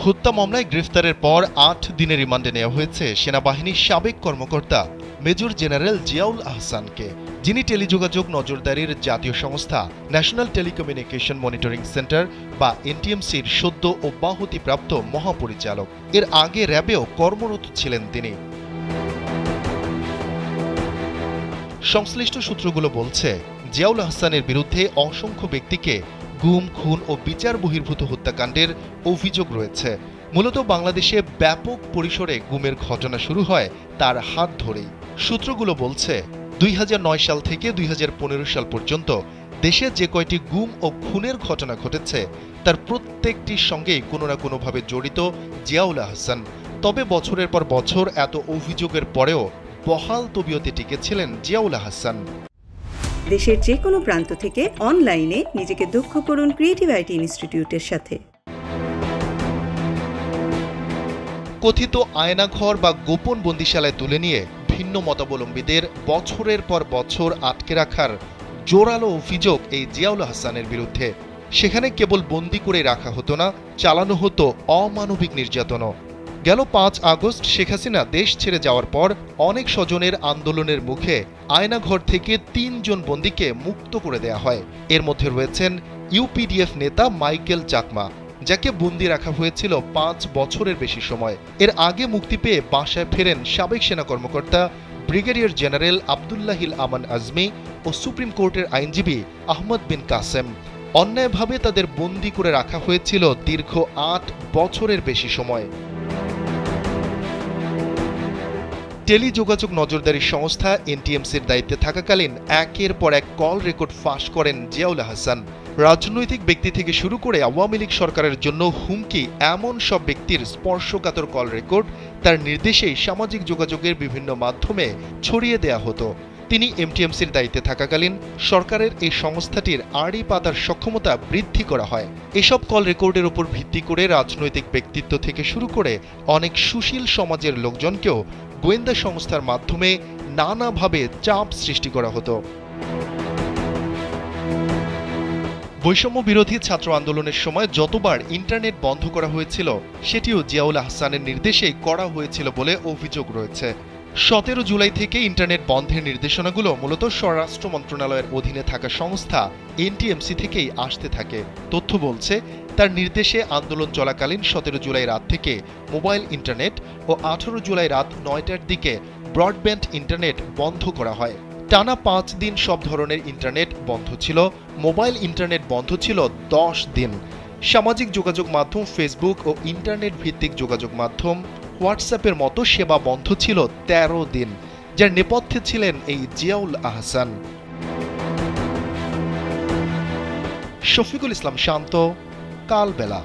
হত্যা মামলায় গ্রেফতারের পর ৮ দিনের রিমান্ডে নেওয়া হয়েছে সেনাবাহিনীর সাবেক কর্মকর্তা মেজর জেনারেল জিয়াউল আহসানকে, যিনি টেলিযোগাযোগ নজরদারির জাতীয় সংস্থা ন্যাশনাল টেলিকমিউনিকেশন মনিটরিং সেন্টার বা এনটিএমসির সদ্য অব্যাহতিপ্রাপ্ত মহাপরিচালক। এর আগে র্যাবেও কর্মরত ছিলেন তিনি। সংশ্লিষ্ট সূত্রগুলো বলছে, জিয়াউল আহসানের বিরুদ্ধে অসংখ্য ব্যক্তিকে গুম, খুন ও বিচার বহির্ভূত হত্যাকাণ্ডের অভিযোগ রয়েছে। মূলত বাংলাদেশে ব্যাপক পরিসরে গুমের ঘটনা শুরু হয় তার হাত ধরেই। সূত্রগুলো বলছে, ২০০৯ সাল থেকে ২০১৫ সাল পর্যন্ত দেশে যে কয়টি গুম ও খুনের ঘটনা ঘটেছে তার প্রত্যেকটির সঙ্গেই কোনো না কোনোভাবে জড়িত জিয়াউল আহসান। তবে বছরের পর বছর এত অভিযোগের পরেও বহাল তবিয়তে টিকেছিলেন জিয়াউল আহসান। দেশের যে কোনো প্রান্ত থেকে অনলাইনে নিজেকে দক্ষ করুন ক্রিয়েটিভ আইটি ইনস্টিটিউটের সাথে। কথিত আয়নাঘর বা গোপন বন্দিশালায় তুলে নিয়ে ভিন্ন মতাবলম্বীদের বছরের পর বছর আটকে রাখার জোরালো অভিযোগ এই জিয়াউল আহসানের বিরুদ্ধে। সেখানে কেবল বন্দি করে রাখা হতো না, চালানো হতো অমানবিক নির্যাতনও। গেল ৫ আগস্ট শেখ হাসিনা দেশ ছেড়ে যাওয়ার পর অনেক স্বজনের আন্দোলনের মুখে আয়নাঘর থেকে ৩ জন বন্দীকে মুক্ত করে দেয়া হয়। এর মধ্যে রয়েছেন ইউপিডিএফ নেতা মাইকেল চাকমা, যাকে বন্দি রাখা হয়েছিল ৫ বছরের বেশি সময়। এর আগে মুক্তি পেয়ে বাসায় ফেরেন সাবেক সেনা কর্মকর্তা ব্রিগেডিয়ার জেনারেল আবদুল্লাহিল আমান আজমি ও সুপ্রিম কোর্টের আইনজীবী আহমদ বিন কাসেম। অন্যায়ভাবে তাদের বন্দি করে রাখা হয়েছিল দীর্ঘ ৮ বছরের বেশি সময়। টেলিযোগাযোগ নজরদারি সংস্থা এনটিএমসির দায়িত্বে থাকাকালীন একের পর এক কল রেকর্ড ফাঁস করেন জিয়াউল আহসান। রাজনৈতিক ব্যক্তি থেকে শুরু করে আওয়ামী লীগ সরকারের জন্য হুমকি এমন সব ব্যক্তির স্পর্শকাতর কল রেকর্ড তার নির্দেশেই সামাজিক যোগাযোগের বিভিন্ন মাধ্যমে ছড়িয়ে দেয়া হতো। তিনি এমটিএমসির দায়িত্বে থাকাকালীন সরকারের এই সংস্থাটির আড়ি পাতার সক্ষমতা বৃদ্ধি করা হয়। এসব কল রেকর্ডের উপর ভিত্তি করে রাজনৈতিক ব্যক্তিত্ব থেকে শুরু করে অনেক সুশীল সমাজের লোকজনকেও গোয়েন্দা সংস্থার মাধ্যমে নানাভাবে চাপ সৃষ্টি করা হতো। বৈষম্য বিরোধী ছাত্র আন্দোলনের সময় যতবার ইন্টারনেট বন্ধ করা হয়েছিল সেটিও জিয়াউল আহসানের নির্দেশেই করা হয়েছিল বলে অভিযোগ রয়েছে। ১৭ জুলাই থেকে ইন্টারনেট বন্ধের নির্দেশনাগুলো মূলত স্বরাষ্ট্র মন্ত্রণালয়ের অধীনে থাকা সংস্থা এনটিএমসি থেকেই আসতে থাকে। তথ্য বলছে, তার নির্দেশে আন্দোলন চলাকালীন ১৭ জুলাই রাত থেকে মোবাইল ইন্টারনেট ও ১৮ জুলাই রাত ৯টার দিকে ব্রডব্যান্ড ইন্টারনেট বন্ধ করা হয়। টানা ৫ দিন সব ধরনের ইন্টারনেট বন্ধ ছিল। মোবাইল ইন্টারনেট বন্ধ ছিল ১০ দিন। সামাজিক যোগাযোগ মাধ্যম ফেসবুক ও ইন্টারনেট ভিত্তিক যোগাযোগ মাধ্যম হোয়াটসঅ্যাপের মতো সেবা বন্ধ ছিল ১৩ দিন, যার নেপথ্যে ছিলেন এই জিয়াউল আহসান। শফিকুল ইসলাম শান্ত, কালবেলা।